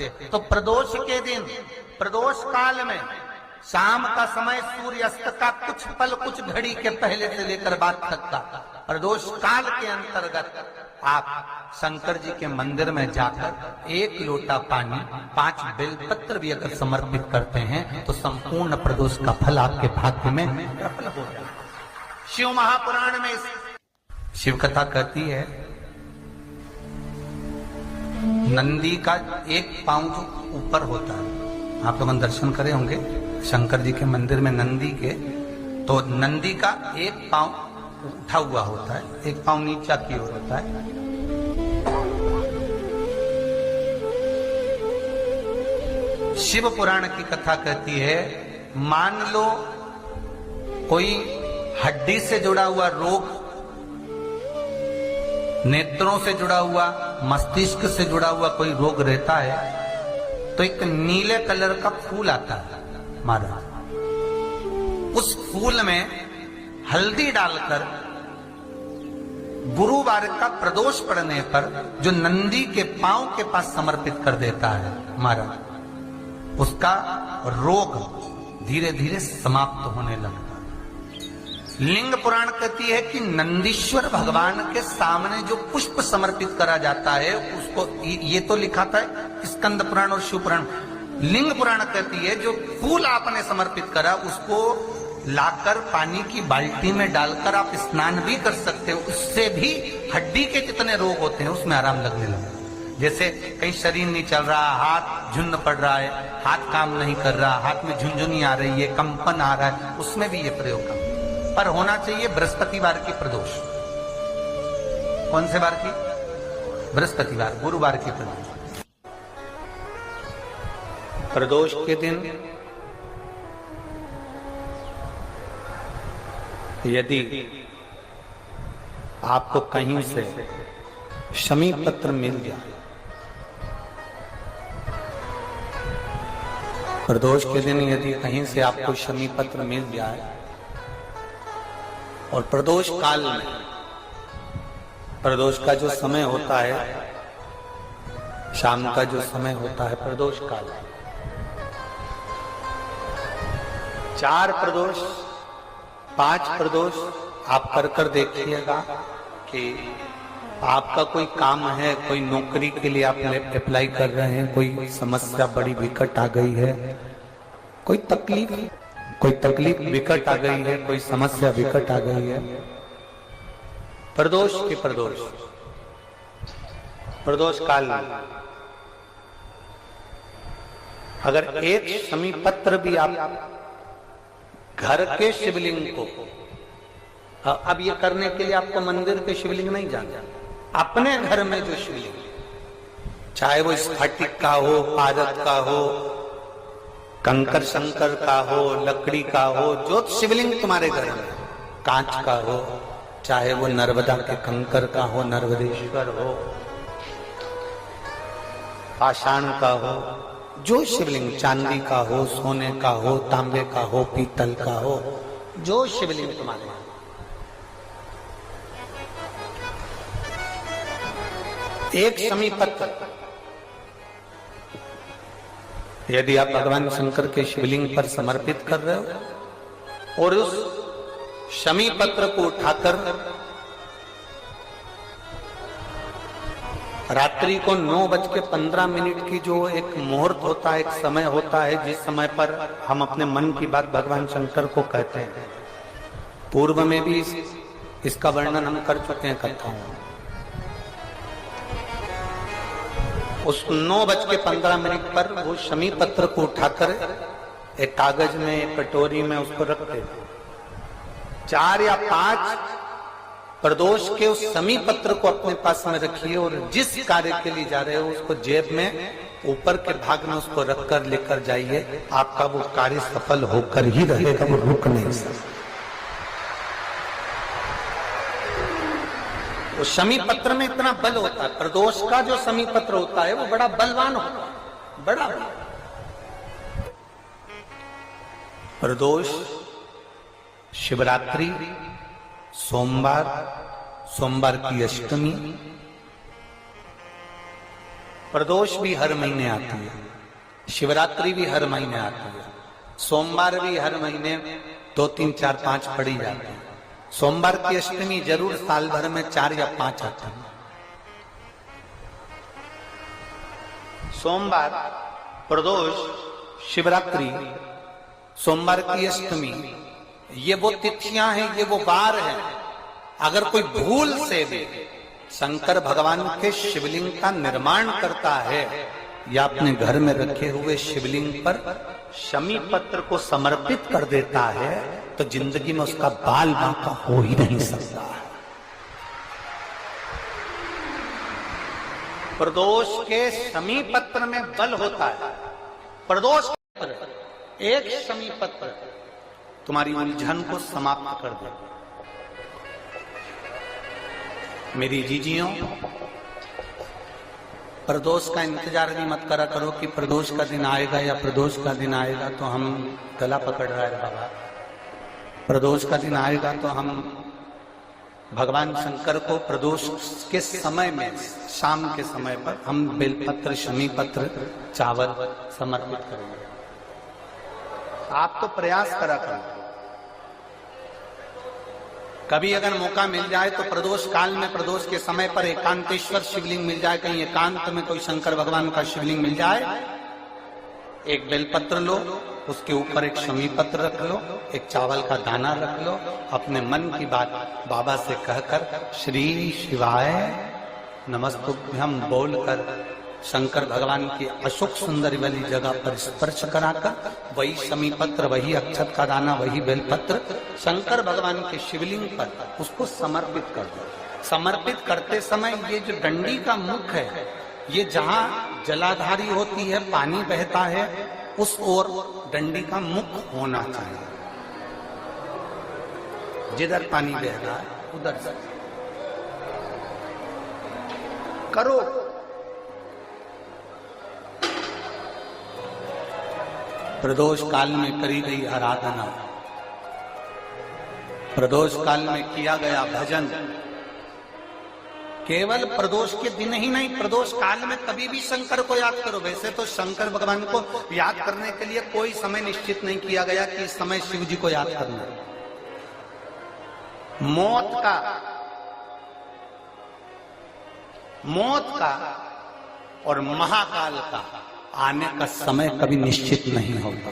सकते। तो प्रदोष के दिन, प्रदोष काल में शाम का समय सूर्यास्त का कुछ पल, कुछ घड़ी के पहले से लेकर बाद तक का प्रदोष काल के अंतर्गत आप शंकर जी के मंदिर में जाकर 1 लोटा पानी, 5 बेलपत्र भी अगर समर्पित करते हैं तो संपूर्ण प्रदोष का फल आपके भाग्य में प्रबल हो जाए। शिव महापुराण में शिव कथा कहती है, नंदी का एक पांव जो ऊपर होता है, आप लोगों ने दर्शन करे होंगे शंकर जी के मंदिर में नंदी के, तो नंदी का एक पांव उठा हुआ होता है, एक पांव नीचा की ओर होता है। शिव पुराण की कथा कहती है, मान लो कोई हड्डी से जुड़ा हुआ रोग, नेत्रों से जुड़ा हुआ, मस्तिष्क से जुड़ा हुआ कोई रोग रहता है, तो एक नीले कलर का फूल आता है महाराज, उस फूल में हल्दी डालकर गुरुवार का प्रदोष पड़ने पर जो नंदी के पांव के पास समर्पित कर देता है महाराज, उसका रोग धीरे धीरे समाप्त होने लगता है। लिंग पुराण कहती है कि नंदीश्वर भगवान के सामने जो पुष्प समर्पित करा जाता है उसको, ये तो लिखा था स्कंद पुराण और शिव पुराण। लिंग पुराण कहती है जो फूल आपने समर्पित करा उसको लाकर पानी की बाल्टी में डालकर आप स्नान भी कर सकते हो, उससे भी हड्डी के जितने रोग होते हैं उसमें आराम लगने लगा। जैसे कहीं शरीर नहीं चल रहा, हाथ झुन्न पड़ रहा है, हाथ काम नहीं कर रहा, हाथ में झुनझुनी आ रही है, कंपन आ रहा है, उसमें भी ये प्रयोग कर, पर होना चाहिए बृहस्पतिवार की प्रदोष। कौन से बार की? बृहस्पतिवार, गुरुवार की प्रदोष। प्रदोष के दिन यदि आपको कहीं से शमी पत्र मिल जाए, प्रदोष के दिन यदि कहीं से आपको शमी पत्र मिल जाए और प्रदोष काल में, प्रदोष का जो समय होता है, शाम का जो समय होता है प्रदोष काल, 4 प्रदोष 5 प्रदोष आप कर कर देखिएगा कि आपका कोई काम है, कोई नौकरी के लिए आप अप्लाई कर रहे हैं, कोई समस्या बड़ी विकट आ गई है, कोई तकलीफ विकट आ गई है, कोई समस्या विकट आ गई है, प्रदोष के प्रदोष काल में अगर एक शमी पत्र भी आप घर के शिवलिंग को, अब ये करने के लिए आपको मंदिर के शिवलिंग नहीं जाना, अपने घर में जो शिवलिंग, चाहे वो स्फटिक का हो, पारद का हो, कंकर शंकर का हो, लकड़ी का हो, जो शिवलिंग तुम्हारे घर में, कांच का हो, चाहे वो नर्मदा के कंकर का हो, नर्मदेश्वर हो, पाषाण का हो, जो शिवलिंग, चांदी का हो, सोने का हो, तांबे का हो, पीतल का हो, जो शिवलिंग तुम्हारे, एक शमी पत्र यदि आप भगवान शंकर के शिवलिंग पर समर्पित कर रहे हो और उस शमी पत्र को उठाकर रात्रि को 9:15 की जो एक मुहूर्त होता है, एक समय होता है जिस समय पर हम अपने मन की बात भगवान शंकर को कहते हैं, पूर्व में भी इसका वर्णन हम कर चुके हैं कथाओं में। उस 9:15 पर वो शमी पत्र को उठाकर एक कागज में, एक कटोरी में उसको रखते, 4 या 5 प्रदोष के उस शमी पत्र को अपने पास में रखिए और जिस कार्य के लिए जा रहे हो उसको जेब में ऊपर के भाग में उसको रखकर लेकर जाइए, आपका वो कार्य सफल होकर ही रहेगा, वो रुक नहीं सकता। वो शमी पत्र में इतना बल होता है, प्रदोष का जो शमी पत्र होता है वो बड़ा बलवान होता है, बड़ा प्रदोष, शिवरात्रि, सोमवार की अष्टमी प्रदोष भी हर महीने आती है, शिवरात्रि भी हर महीने आती है, सोमवार भी हर महीने 2, 3, 4, 5 पड़ी जाती है। सोमवार की अष्टमी जरूर साल भर में 4 या 5 आती है। सोमवार, प्रदोष, शिवरात्रि, सोमवार की अष्टमी, ये वो तिथियां हैं, ये वो बार हैं। अगर कोई भूल से भी शंकर भगवान के शिवलिंग का निर्माण करता है या अपने घर में रखे हुए शिवलिंग पर शमी पत्र को समर्पित कर देता है, तो जिंदगी में उसका बाल बांका हो ही नहीं सकता। प्रदोष के शमी पत्र में बल होता है। प्रदोष पत्र, एक शमी पत्र तुम्हारी उलझन को समाप्त कर दे। मेरी जीजियों, प्रदोष का इंतजार भी मत करा करो कि प्रदोष का दिन आएगा या प्रदोष का दिन आएगा तो हम गला पकड़ रहा है बाबा। प्रदोष का दिन आएगा तो हम भगवान शंकर को प्रदोष के समय में, शाम के समय पर हम बेलपत्र, शमी पत्र, चावल समर्पित करेंगे। आप तो प्रयास करा करो। कभी अगर मौका मिल जाए तो प्रदोष काल में, प्रदोष के समय पर एकांतेश्वर शिवलिंग मिल जाए, कहीं एकांत में कोई शंकर भगवान का शिवलिंग मिल जाए, एक बेलपत्र लो, उसके ऊपर एक शमी पत्र रख लो, एक चावल का दाना रख लो, अपने मन की बात बाबा से कहकर श्री शिवाय नमस्तुभ्यम बोलकर शंकर भगवान की अशोक सुंदरी वाली जगह पर स्पर्श कराकर वही शमी पत्र, वही अक्षत का दाना, वही बेलपत्र शंकर भगवान के शिवलिंग पर उसको समर्पित कर दो। समर्पित करते समय ये जो डंडी का मुख है, ये जहां जलाधारी होती है, पानी बहता है, उस ओर डंडी का मुख होना चाहिए। जिधर पानी बह रहा है उधर से करो। प्रदोष काल में करी गई आराधना, प्रदोष काल में किया गया भजन, केवल प्रदोष के दिन ही नहीं, प्रदोष काल में कभी भी शंकर को याद करो। वैसे तो शंकर भगवान को याद करने के लिए कोई समय निश्चित नहीं किया गया कि इस समय शिव जी को याद करना। मौत का और महाकाल का आने का समय कभी निश्चित नहीं होता।